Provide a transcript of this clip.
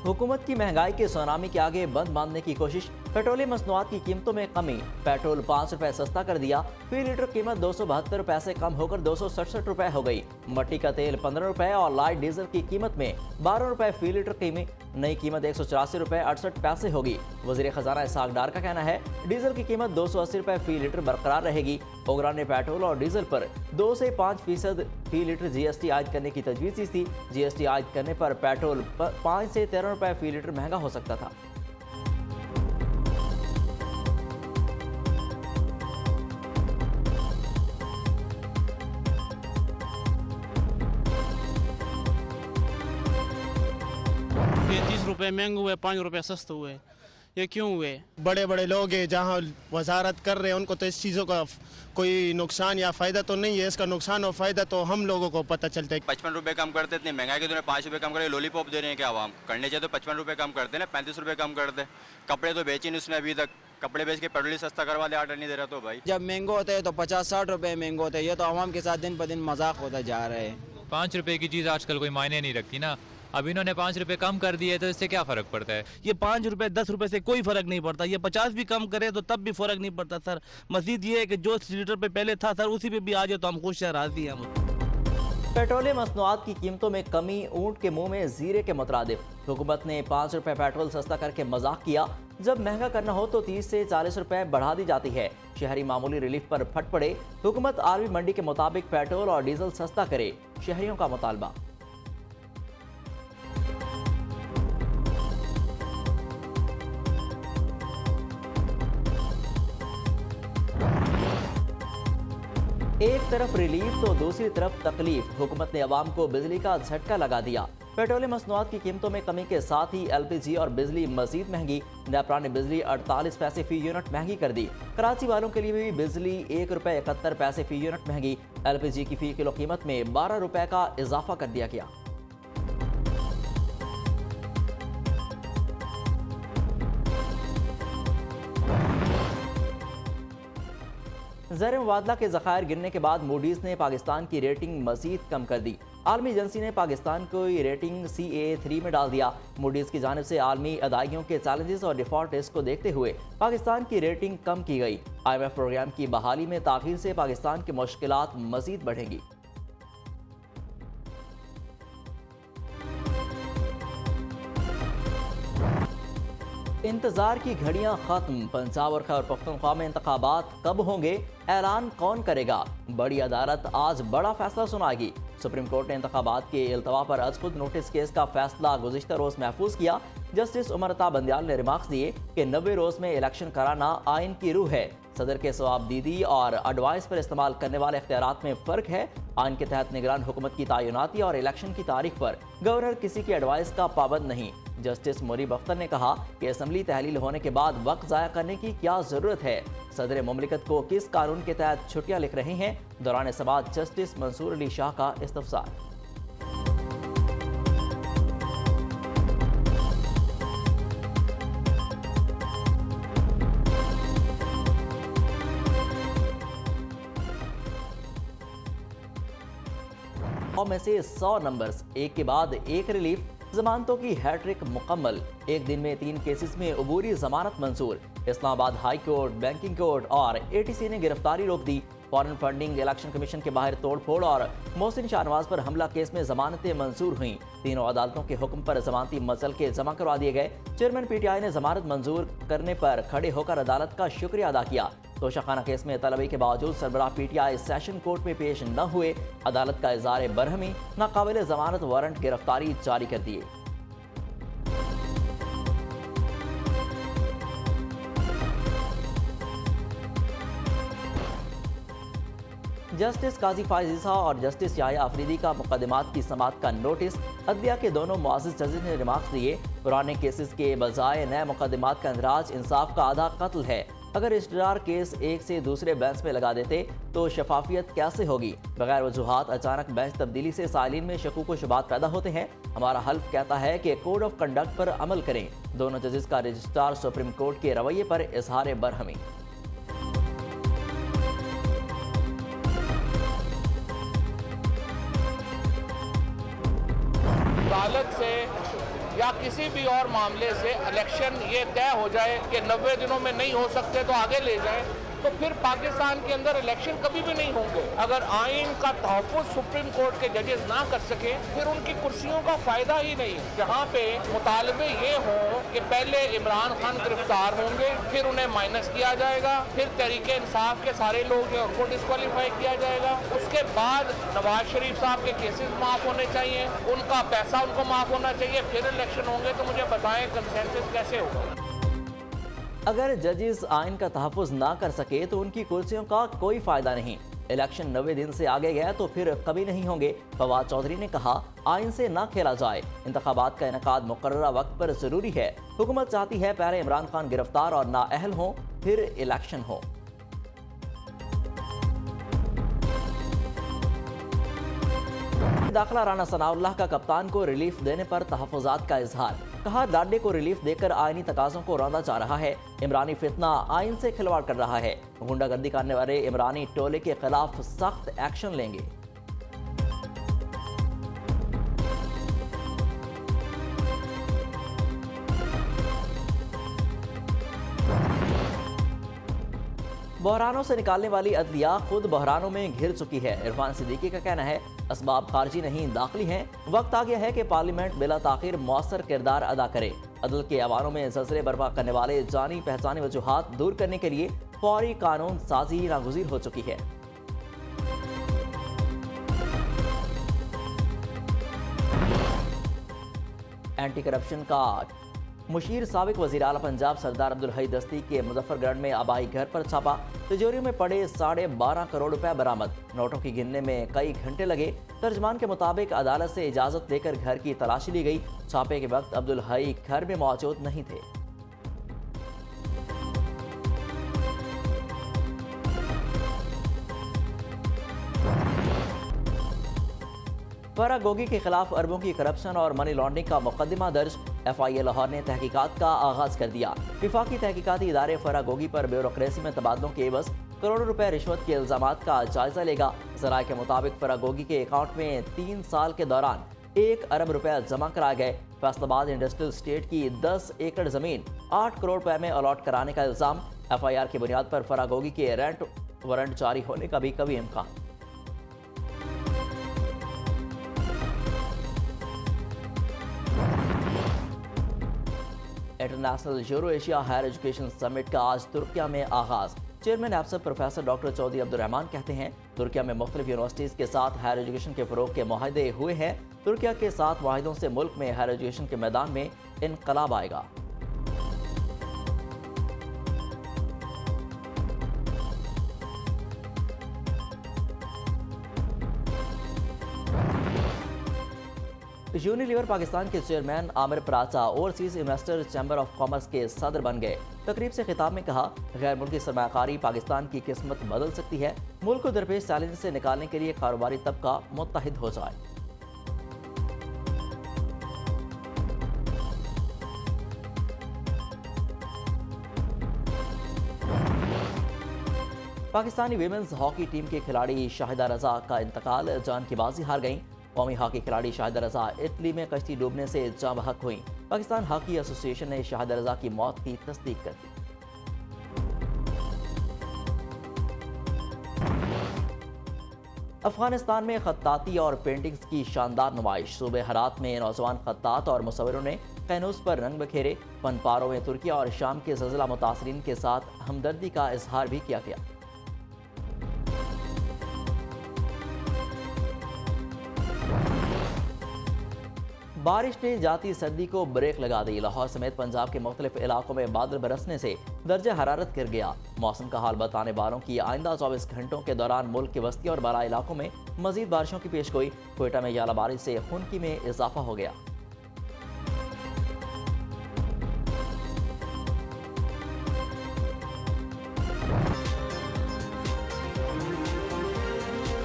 हुकूमत की महंगाई के सुनामी के आगे बंद बांधने की कोशिश। पेट्रोलियम मसनूआत की कीमतों में कमी। पेट्रोल 5 रुपए सस्ता कर दिया। फी लीटर कीमत 272 पैसे कम होकर 267 रुपए हो गई। मट्टी का तेल 15 रुपए और लाइट डीजल की कीमत में 12 रुपए फी लीटर कीमत। नई कीमत 184 रुपए 68 पैसे होगी। वजीर खजाना इसहाक डार का कहना है डीजल की कीमत 280 रुपए फी लीटर बरकरार रहेगी। ओगरा ने पेट्रोल और डीजल पर 2 से 5% फी लीटर जीएसटी आयद करने की तजवीज़ थी। जीएसटी आयद करने पर पेट्रोल 5 से 13 रुपए फी लीटर महंगा हो सकता था। ₹30 महंगे हुए, 5 रुपए सस्ते हुए। ये क्यों हुए? बड़े बड़े लोग हैं जहाँ वजारत कर रहे हैं, उनको तो इस चीज़ों का कोई नुकसान या फ़ायदा तो नहीं है। इसका नुकसान और फ़ायदा तो हम लोगों को पता चलता है। 55 रुपये कम करते, इतनी महंगाई के दिनों 5 रुपये कम करे, लॉलीपॉप दे रहे हैं क्या आवाम? करने चाहिए तो 55 रुपये कम करते ना, 35 रुपये कम करते। कपड़े तो बेचे नहीं उसने अभी तक, कपड़े बेच के पेट्रोल सस्ता करवा दे, आर्डर नहीं दे रहा तो भाई। जब महंगे होते हैं तो 50-60 रुपए महंगे होते हैं। ये तो आवाम के साथ दिन ब दिन मजाक होता जा रहा है। 5 रुपए की चीज़ आजकल कोई मायने नहीं रखती ना। अब इन्होंने 5 रुपए कम कर दिए तो इससे क्या फ़र्क पड़ता है? ये 5 रुपए 10 रुपए से कोई फ़र्क नहीं पड़ता। ये 50 भी कम करे तो तब भी फ़र्क नहीं पड़ता सर। मज़ीद ये है कि जो लीटर पे पहले था सर उसी पे भी आ जाए तो हम खुश राजी हैं। पेट्रोलियम मसनूआत की कीमतों में कमी ऊंट के मुंह में जीरे के मुतरादिफ। हुकूमत ने 5 रुपए पेट्रोल सस्ता करके मजाक किया। जब महंगा करना हो तो 30 से 40 रुपए बढ़ा दी जाती है। शहरी मामूली रिलीफ पर फट पड़े। हुकूमत आरवी मंडी के मुताबिक पेट्रोल और डीजल सस्ता करे, शहरियों का मुतालबा। एक तरफ रिलीफ तो दूसरी तरफ तकलीफ। हुकूमत ने अवाम को बिजली का झटका लगा दिया। पेट्रोलियम मसनूआत की कीमतों में कमी के साथ ही एलपीजी और बिजली मजीद महंगी। नेपरा ने बिजली 48 पैसे फी यूनिट महंगी कर दी। कराची वालों के लिए भी बिजली 1 रुपए 71 पैसे फी यूनिट महंगी। एलपीजी की फी किलो कीमत में 12 रुपए का इजाफा कर दिया गया। ज़र मुबादला के ज़खायर गिरने के बाद मूडीज़ ने पाकिस्तान की रेटिंग मज़ीद कम कर दी। आलमी एजेंसी ने पाकिस्तान को रेटिंग CAA3 में डाल दिया। मूडीज़ की जानिब से आलमी अदायगियों के चैलेंजेस और डिफ़ॉल्ट रिस्क को देखते हुए पाकिस्तान की रेटिंग कम की गई। IMF प्रोग्राम की बहाली में ताख़ीर से पाकिस्तान की मुश्किलात मज़ीद बढ़ेंगी। इंतजार की घड़ियां खत्म। पंजाब और खैबर पख्तूनख्वा में इंतखाबात कब होंगे, ऐलान कौन करेगा? बड़ी अदालत आज बड़ा फैसला सुनाएगी। सुप्रीम कोर्ट ने इंतखाबात के इल्तवा पर आज खुद नोटिस केस का फैसला गुज़िश्ता रोज महफूज किया। जस्टिस उमर अता बंदियाल ने रिमार्क्स दिए कि 90 रोज में इलेक्शन कराना आइन की रूह है। सदर के सवाबदीदी और एडवाइस पर इस्तेमाल करने वाले इख्तियारात में फ़र्क है। आइन के तहत निगरान हुकूमत की तैनाती और इलेक्शन की तारीख पर गवर्नर किसी की एडवाइस का पाबंद नहीं। जस्टिस मुरीब अख्तर ने कहा कि असम्बली तहलील होने के बाद वक्त ज़ाया करने की क्या ज़रूरत है? सदर मुमलिकत को किस कानून के तहत छुट्टियाँ लिख रहे हैं? दौरान समाअत जस्टिस मंसूर अली शाह का इस्तफसार। में से 100 नंबर्स, एक के बाद एक रिलीफ। जमानतों की हैट्रिक मुकम्मल। एक दिन में 3 केसेस में अबूरी जमानत मंजूर। Islamabad high court, banking court और ATC ने गिरफ्तारी रोक दी। फॉरेन फंडिंग, इलेक्शन कमीशन के बाहर तोड़फोड़ और मोहसिन शाहनवाज पर हमला केस में जमानतें मंजूर हुई। तीनों अदालतों के हुक्म पर जमानती मसल के जमा करवा दिए गए। चेयरमैन PTI ने जमानत मंजूर करने पर खड़े होकर अदालत का शुक्रिया अदा किया। तोशाखाना केस में तलबी के बावजूद सरबराह PTI सेशन कोर्ट में पेश न हुए। अदालत का इज़हार बरहमी, नाकाबिल जमानत वारंट गिरफ्तारी जारी कर दिए। जस्टिस काजी फायज ईसा और जस्टिस याह्या अफरीदी का मुकदमात की समाअत का नोटिस। अदलिया के दोनों मुआज़िज़ जजेस ने रिमार्क्स दिए। पुराने केसेस के बजाय नए मुकदमात का इंदराज इंसाफ का आधा कत्ल है। अगर रजिस्ट्रार केस एक से दूसरे बेंच में लगा देते तो शफाफियत कैसे होगी? बगैर वजूहात अचानक बेंच तब्दीली से साइलिन में शकूक व शुबात पैदा होते हैं। हमारा हल्फ कहता है कि कोड ऑफ कंडक्ट पर अमल करें। दोनों जजेस का रजिस्ट्रार सुप्रीम कोर्ट के रवैये पर इजहार बरहमी। अदालत से या किसी भी और मामले से इलेक्शन ये तय हो जाए कि 90 दिनों में नहीं हो सकते तो आगे ले जाएं, तो फिर पाकिस्तान के अंदर इलेक्शन कभी भी नहीं होंगे। अगर आइन का तहफ़्फ़ुज़ सुप्रीम कोर्ट के जजेस ना कर सके फिर उनकी कुर्सियों का फायदा ही नहीं। जहाँ पे मुतालबे ये हों कि पहले इमरान खान गिरफ्तार होंगे, फिर उन्हें माइनस किया जाएगा, फिर तहरीक इंसाफ के सारे लोग हैं उनको डिस्क्वालीफाई किया जाएगा, उसके बाद नवाज शरीफ साहब के केसेस माफ़ होने चाहिए, उनका पैसा उनको माफ़ होना चाहिए, फिर इलेक्शन होंगे, तो मुझे बताएं कंसेंसस कैसे होगा। अगर जजेस आइन का तहफ़्फ़ुज़ ना कर सके तो उनकी कुर्सियों का कोई फायदा नहीं। इलेक्शन 90 दिन से आगे गया तो फिर कभी नहीं होंगे। फवाद चौधरी ने कहा, आइन से ना खेला जाए, इंतखाबात का इनेकाद मुकर्ररा वक्त पर जरूरी है। हुकूमत चाहती है पहले इमरान खान गिरफ्तार और नाअहल हों, फिर इलेक्शन हो। दाखिला राना सनाउल्लाह का कप्तान को रिलीफ देने पर तहफ़्फ़ुज़ात का इजहार। कहा, डाड्डे को रिलीफ देकर आईनी तकाज़ों को रौंदा जा रहा है। इमरानी फितना आइन से खिलवाड़ कर रहा है। गुंडागर्दी करने वाले इमरानी टोले के खिलाफ सख्त एक्शन लेंगे। बहरानों से निकालने वाली अदलिया खुद बहरानों में घिर चुकी है। इरफान सिद्दीकी का कहना है, असबाब खारजी नहीं दाखिली हैं। वक्त आ गया है कि पार्लियामेंट बिला ताखिर मौसर किरदार अदा करे। अदल के अवानों में ज़लज़ले बर्पा करने वाले जानी पहचानी वजूहात दूर करने के लिए फौरी कानून साजी नागुज़ीर हो चुकी है। एंटी करप्शन का मुशीर साबिक वज़ीर आला पंजाब सरदार अब्दुल हई दस्ती के मुजफ्फरगढ़ में आबाई घर पर छापा। तिजोरी में पड़े 12.5 करोड़ रुपए बरामद। नोटों की गिनने में कई घंटे लगे। तर्जमान के मुताबिक अदालत से इजाज़त लेकर घर की तलाशी ली गई। छापे के वक्त अब्दुल हई घर में मौजूद नहीं थे। फराह गोगी के खिलाफ अरबों की करप्शन और मनी लॉन्ड्रिंग का मुकदमा दर्ज। FIA लाहौर ने तहकीकात का आगाज कर दिया। विफाकी तहकीकाती इदारे फराह गोगी पर ब्यूरोक्रेसी में तबादलों के एवज करोड़ों रुपए रिश्वत के इल्जामात का जायजा लेगा। जराये के मुताबिक फराह गोगी के अकाउंट में 3 साल के दौरान 1 अरब रुपए जमा कराए गए। फैसलाबाद इंडस्ट्रियल स्टेट की 10 एकड़ जमीन 8 करोड़ रुपए में अलॉट कराने का इल्जाम। FIR की बुनियाद पर फराह गोगी के रेंट वारंट जारी होने का भी कभी इम्कान। International Euro Asia higher education summit का आज तुर्किया में आगाज। चेयरमैन एप्सप प्रोफेसर डॉक्टर चौधरी अब्दुर्रहमान कहते हैं, तुर्किया में मुख्तलिफ यूनिवर्सिटीज़ के साथ हायर एजुकेशन के फ़रोग के मुआहदे हुए हैं। तुर्किया के साथ मुआहदों से मुल्क में हायर एजुकेशन के मैदान में इनकलाब आएगा। यूनिलीवर पाकिस्तान के chairman Aamir Paracha overseas investor chamber of commerce के सदर बन गए। तकरीब से खिताब में कहा, गैर मुल्की सरमायाकारी पाकिस्तान की किस्मत बदल सकती है। मुल्क को दरपेश चैलेंज से निकालने के लिए कारोबारी तबका मुत्तहिद हो जाए। पाकिस्तानी वीमेंस हॉकी टीम के खिलाड़ी शाहिदा रजा का इंतकाल। जान की बाजी हार गईं। कौमी हॉकी खिलाड़ी शाहिदा रजा इटली में कश्ती डूबने से जाँ बहक हुई। पाकिस्तान हॉकी एसोसिएशन ने शाहिदा रजा की मौत की तस्दीक कर दी। अफगानिस्तान में खत्ताती और पेंटिंग्स की शानदार नुमाइश। सूबे हरात में नौजवान खत्तात और मुसव्विरों ने कैनूस पर रंग बखेरे। फनपारों में तुर्की और शाम के ज़लज़ला मुतासरीन के साथ हमदर्दी का इजहार भी किया गया। बारिश ने जाती सर्दी को ब्रेक लगा दी। लाहौर समेत पंजाब के मुख्तलिफ इलाकों में बादल बरसने से दर्जा हरारत गिर गया। मौसम का हाल बताने वालों की आइंदा 24 घंटों के दौरान मुल्क के वस्ती और बाला इलाकों में मजीद बारिशों की पेशगोई। कोयटा में याला बारिश से खुनकी में इजाफा हो गया।